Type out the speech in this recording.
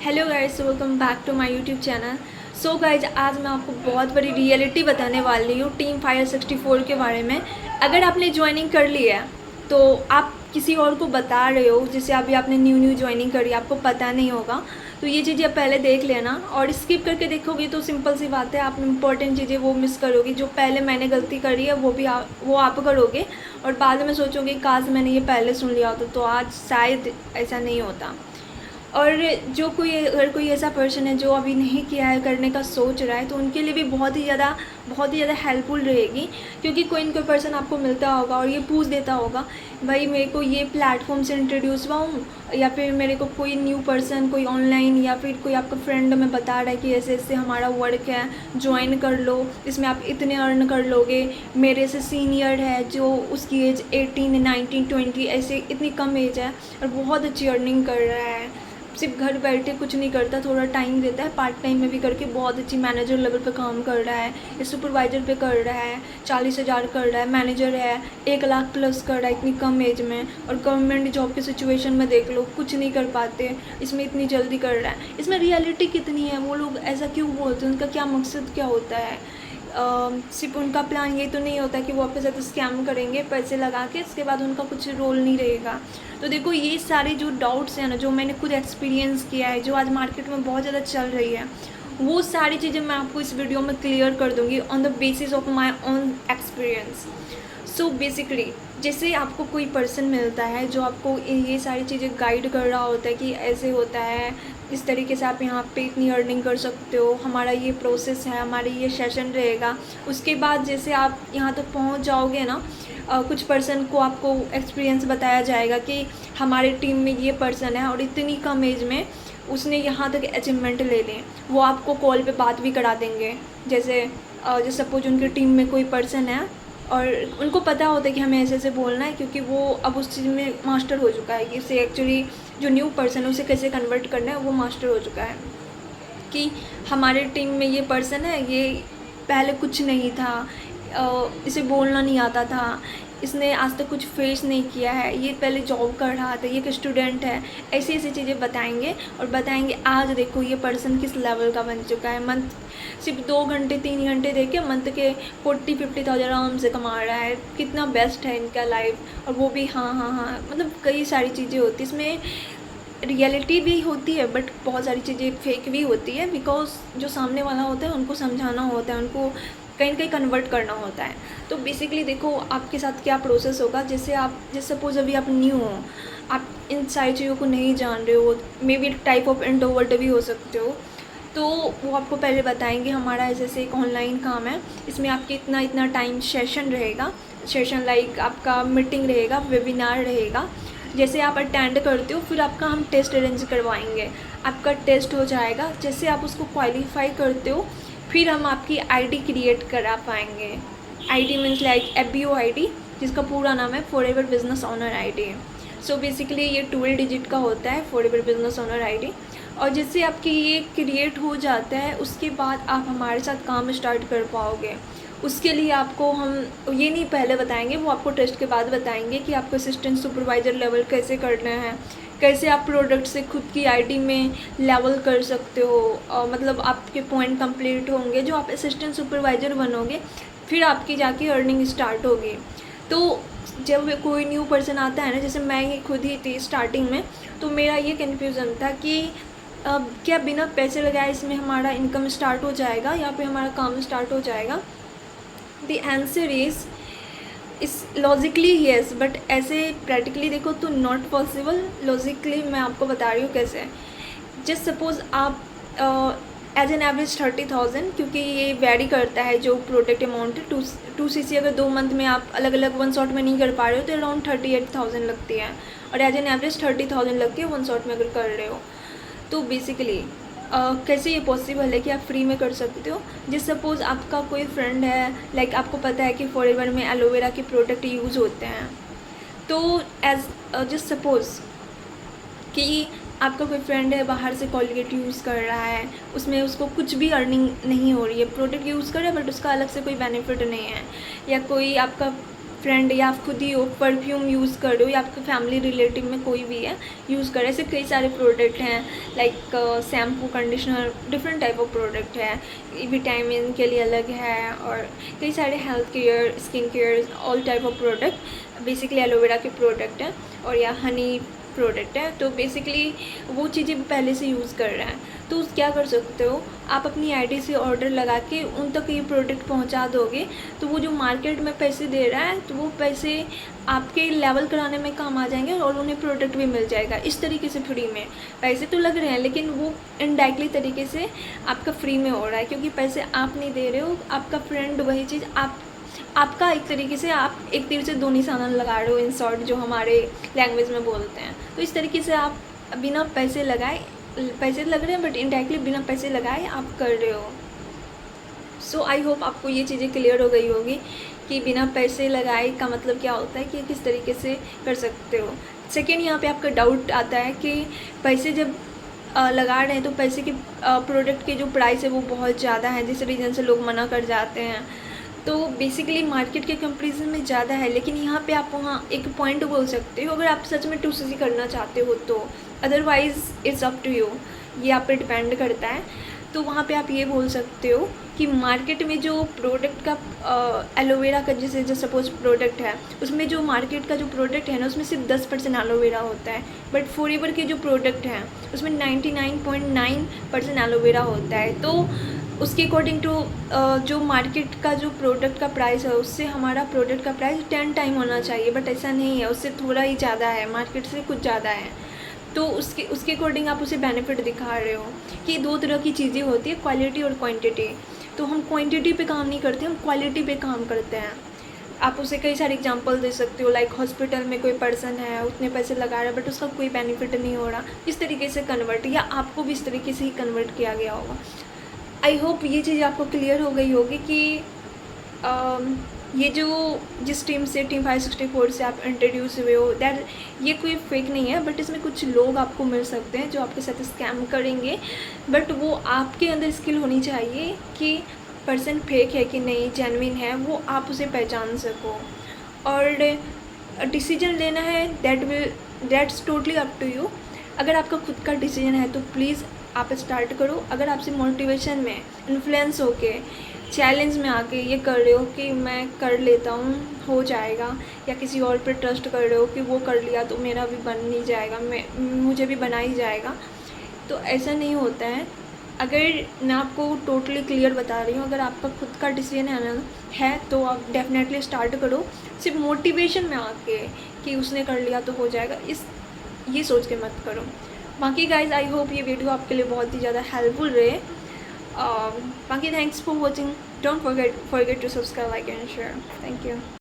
Hello guys, welcome back to my YouTube channel. So guys, आज मैं आपको बहुत बड़ी रियलिटी बताने वाली हूँ टीम फायर 64 के बारे में। अगर आपने ज्वाइनिंग कर ली है तो आप किसी और को बता रहे हो, जैसे अभी आपने न्यू ज्वाइनिंग करी, आपको पता नहीं होगा, तो ये चीज़ें आप पहले देख लेना। और स्किप करके देखोगे तो सिंपल सी बात है, आप इंपॉर्टेंट चीज़ें वो मिस करोगे। जो पहले मैंने गलती करी है वो आप करोगे और बाद में सोचोगे काश मैंने ये पहले सुन लिया होता, तो आज शायद ऐसा नहीं होता। और जो कोई अगर कोई ऐसा पर्सन है जो अभी नहीं किया है, करने का सोच रहा है, तो उनके लिए भी बहुत ही ज़्यादा हेल्पफुल रहेगी। क्योंकि कोई न कोई पर्सन आपको मिलता होगा और ये पूछ देता होगा, भाई मेरे को ये प्लेटफॉर्म से इंट्रोड्यूस हुआ हूँ, या फिर मेरे को कोई न्यू पर्सन, कोई ऑनलाइन या फिर कोई आपका फ्रेंड में बता रहा है कि ऐसे ऐसे हमारा वर्क है, ज्वाइन कर लो, इसमें आप इतने अर्न कर लोगे। मेरे से सीनियर है जो उसकी एज 18, 19, 20 ऐसे इतनी कम एज है और बहुत अच्छी अर्निंग कर रहा है, सिर्फ घर बैठे कुछ नहीं करता, थोड़ा टाइम देता है, पार्ट टाइम में भी करके बहुत अच्छी मैनेजर लेवल पे काम कर रहा है, या सुपरवाइजर पे कर रहा है, 40,000 कर रहा है, मैनेजर है, 1 लाख प्लस कर रहा है इतनी कम एज में। और गवर्नमेंट जॉब की सिचुएशन में देख लो, कुछ नहीं कर पाते, इसमें इतनी जल्दी कर रहा है। इसमें रियलिटी कितनी है, वो लोग ऐसा क्यों बोलते हैं, उनका क्या मकसद क्या होता है? सिर्फ उनका प्लान ये तो नहीं होता कि वो आपके साथ स्कैम करेंगे पैसे लगा के, इसके बाद उनका कुछ रोल नहीं रहेगा। तो देखो, ये सारे जो डाउट्स हैं ना, जो मैंने खुद एक्सपीरियंस किया है, जो आज मार्केट में बहुत ज़्यादा चल रही है, वो सारी चीज़ें मैं आपको इस वीडियो में क्लियर कर दूँगी on the basis of my own experience. So basically, जैसे आपको कोई पर्सन मिलता है जो आपको ये सारी चीज़ें गाइड कर रहा होता है कि ऐसे होता है, इस तरीके से आप यहाँ पे इतनी अर्निंग कर सकते हो, हमारा ये प्रोसेस है, हमारे ये सेशन रहेगा। उसके बाद जैसे आप यहाँ तक पहुँच जाओगे ना, कुछ पर्सन को आपको एक्सपीरियंस बताया जाएगा कि हमारे टीम में ये पर्सन है और इतनी कम एज में उसने यहाँ तक अचीवमेंट ले ली। वो आपको कॉल पे बात भी करा देंगे। जैसे सपोज उनकी टीम में कोई पर्सन है और उनको पता होता है कि हमें ऐसे ऐसे बोलना है, क्योंकि वो अब उस चीज़ में मास्टर हो चुका है कि इसे एक्चुअली जो न्यू पर्सन है उसे कैसे कन्वर्ट करना है, वो मास्टर हो चुका है। कि हमारे टीम में ये पर्सन है, ये पहले कुछ नहीं था, इसे बोलना नहीं आता था, इसने आज तक कुछ फेस नहीं किया है, ये पहले जॉब कर रहा था, ये एक स्टूडेंट है, ऐसी ऐसी चीज़ें बताएंगे। और बताएंगे आज देखो ये पर्सन किस लेवल का बन चुका है, मंथ सिर्फ 2 घंटे 3 घंटे दे के मंथ के 40-50,000 आराम से कमा रहा है, कितना बेस्ट है इनका लाइफ। और वो भी हाँ हाँ हाँ, मतलब कई सारी चीज़ें होती, इसमें रियलिटी भी होती है बट बहुत सारी चीज़ें फेक भी होती है, बिकॉज जो सामने वाला होता है उनको समझाना होता है, उनको कहीं न कहीं कन्वर्ट करना होता है। तो बेसिकली देखो आपके साथ क्या प्रोसेस होगा। जैसे सपोज अभी आप न्यू हो, आप इन सारी चीज़ों को नहीं जान रहे हो, may be type of introvert भी हो सकते हो, तो वो आपको पहले बताएंगे हमारा ऐसे ऐसे एक ऑनलाइन काम है, इसमें आपके इतना इतना टाइम सेशन रहेगा, सेशन लाइक आपका मीटिंग रहेगा, वेबिनार रहेगा। जैसे आप अटेंड करते हो फिर आपका हम टेस्ट अरेंज करवाएंगे, आपका टेस्ट हो जाएगा, जैसे आप उसको क्वालिफाई करते हो फिर हम आपकी आईडी क्रिएट करा पाएंगे। ID means like FBO ID, जिसका पूरा नाम है forever business owner ID. So basically ये 12 डिजिट का होता है, फॉरएवर बिजनेस ओनर आईडी। और जिससे आपकी ये क्रिएट हो जाता है, उसके बाद आप हमारे साथ काम स्टार्ट कर पाओगे। उसके लिए आपको हम ये नहीं पहले बताएंगे, वो आपको टेस्ट के बाद बताएंगे कि आपको असिस्टेंट सुपरवाइज़र लेवल कैसे करना है, कैसे आप प्रोडक्ट से खुद की आईडी में लेवल कर सकते हो। मतलब आपके पॉइंट कंप्लीट होंगे, जो आप असिस्टेंट सुपरवाइज़र बनोगे फिर आपकी जाके अर्निंग स्टार्ट होगी। तो जब कोई न्यू पर्सन आता है ना, जैसे मैं ही खुद ही थी स्टार्टिंग में, तो मेरा ये कन्फ्यूज़न था कि क्या बिना पैसे लगाए इसमें हमारा इनकम स्टार्ट हो जाएगा या फिर हमारा काम स्टार्ट हो जाएगा। द आंसर इस लॉजिकली येस, बट ऐसे प्रैक्टिकली देखो तो नॉट पॉसिबल। लॉजिकली मैं आपको बता रही हूँ कैसे। जस्ट सपोज़ आप एज एन एवरेज 30,000, क्योंकि ये वेरी करता है जो प्रोडक्ट अमाउंट है। 2cc अगर 2 मंथ में आप अलग अलग वन शॉट में नहीं कर पा रहे हो तो अराउंड 38,000 लगती है, और एज एन एवरेज 30,000 लगती है वन शॉट में अगर कर रहे हो। तो बेसिकली कैसे ये पॉसिबल है कि आप फ्री में कर सकते हो। जिस सपोज़ आपका कोई फ्रेंड है, लाइक आपको पता है कि फॉरएवर में एलोवेरा के प्रोडक्ट यूज़ होते हैं, तो एज जस्ट सपोज़ कि आपका कोई फ्रेंड है बाहर से कोलगेट यूज़ कर रहा है, उसमें उसको कुछ भी अर्निंग नहीं हो रही है, प्रोडक्ट यूज़ कर रहा है बट उसका अलग से कोई बेनिफिट नहीं है। या कोई आपका फ्रेंड या आप खुद ही हो परफ्यूम यूज़ कर रहे हो, या आपके फैमिली रिलेटिव में कोई भी है यूज़ कर रहे हैं। ऐसे कई सारे प्रोडक्ट हैं, like shampoo, conditioner, different type of product है। विटामिन के लिए अलग है, और कई सारे health care, skin care, all type of product basically aloe vera के प्रोडक्ट हैं, और या हनी प्रोडक्ट है। तो बेसिकली वो चीज़ें भी पहले से यूज़ कर रहे हैं। तो क्या कर सकते हो, आप अपनी आईडी से ऑर्डर लगा के उन तक ये प्रोडक्ट पहुंचा दोगे, तो वो जो मार्केट में पैसे दे रहा है, तो वो पैसे आपके लेवल कराने में काम आ जाएंगे, और उन्हें प्रोडक्ट भी मिल जाएगा इस तरीके से फ्री में। पैसे तो लग रहे हैं, लेकिन वो इनडायरेक्टली तरीके से आपका फ्री में हो रहा है, क्योंकि पैसे आप नहीं दे रहे हो, आपका फ्रेंड वही चीज़ आपका एक तरीके से आप एक तीर से दो निशाना लगा रहे हो, इन शॉर्ट जो हमारे लैंग्वेज में बोलते हैं। तो इस तरीके से आप बिना पैसे लगाए, पैसे लग रहे हैं बट इनडायरेक्टली बिना पैसे लगाए आप कर रहे हो। सो आई होप आपको ये चीज़ें क्लियर हो गई होगी कि बिना पैसे लगाए का मतलब क्या होता है, कि किस तरीके से कर सकते हो। सेकेंड, यहाँ पे आपका डाउट आता है कि पैसे जब लगा रहे हैं तो पैसे के प्रोडक्ट के जो प्राइस है वो बहुत ज़्यादा है, जिस रीज़न से लोग मना कर जाते हैं। तो बेसिकली मार्केट के कंपैरिजन में ज़्यादा है, लेकिन यहाँ पे आप वहाँ एक पॉइंट बोल सकते हो अगर आप सच में 2CC करना चाहते हो तो। Otherwise it's up to you, ये आप पे डिपेंड करता है। तो वहाँ पे आप ये बोल सकते हो कि मार्केट में जो प्रोडक्ट का एलोवेरा का जैसे जो सपोज प्रोडक्ट है, उसमें जो मार्केट का जो प्रोडक्ट है ना, उसमें सिर्फ 10% एलोवेरा होता है, बट फॉरएवर के जो प्रोडक्ट हैं उसमें 99.9% एलोवेरा होता है। तो उसके अकॉर्डिंग टू जो मार्केट का जो प्रोडक्ट का प्राइस है, उससे हमारा प्रोडक्ट का प्राइस 10 टाइम होना चाहिए, बट ऐसा नहीं है, उससे थोड़ा ही ज़्यादा है, मार्केट से कुछ ज़्यादा है। तो उसके अकॉर्डिंग आप उसे बेनिफिट दिखा रहे हो कि दो तरह की चीज़ें होती है, क्वालिटी और क्वांटिटी। तो हम क्वांटिटी पे काम नहीं करते, हम क्वालिटी पे काम करते हैं। आप उसे कई सारे एग्जांपल दे सकते हो, लाइक हॉस्पिटल में कोई पर्सन है, उतने पैसे लगा रहा है बट उसका कोई बेनिफिट नहीं हो रहा, इस तरीके से कन्वर्ट, या आपको भी इस तरीके से ही कन्वर्ट किया गया होगा। आई होप ये चीज़ आपको क्लियर हो गई होगी कि ये जो जिस टीम से टीम 564 से आप इंट्रोड्यूस हुए हो, दैट ये कोई फेक नहीं है, बट इसमें कुछ लोग आपको मिल सकते हैं जो आपके साथ स्कैम करेंगे, बट वो आपके अंदर स्किल होनी चाहिए कि पर्सन फेक है कि नहीं, जेन्युइन है, वो आप उसे पहचान सको। और डिसीजन लेना है, that's totally up to you. अगर आपका खुद का डिसीजन है तो प्लीज़ आप स्टार्ट करो। अगर आपसे मोटिवेशन में इन्फ्लुएंस होके चैलेंज में आके ये कर रहे हो कि मैं कर लेता हूँ, हो जाएगा, या किसी और पे ट्रस्ट कर रहे हो कि वो कर लिया तो मेरा भी बन नहीं जाएगा, मुझे भी बना ही जाएगा, तो ऐसा नहीं होता है। अगर मैं आपको टोटली क्लियर बता रही हूँ, अगर आपका खुद का डिसीजन है तो आप डेफिनेटली स्टार्ट करो, सिर्फ मोटिवेशन में आके कि उसने कर लिया तो हो जाएगा, ये सोच के मत करो। बाकी गाइज आई होप ये वीडियो आपके लिए बहुत ही ज़्यादा हेल्पफुल रहे। बाकी thanks for watching, don't forget to subscribe, like and share. Thank you.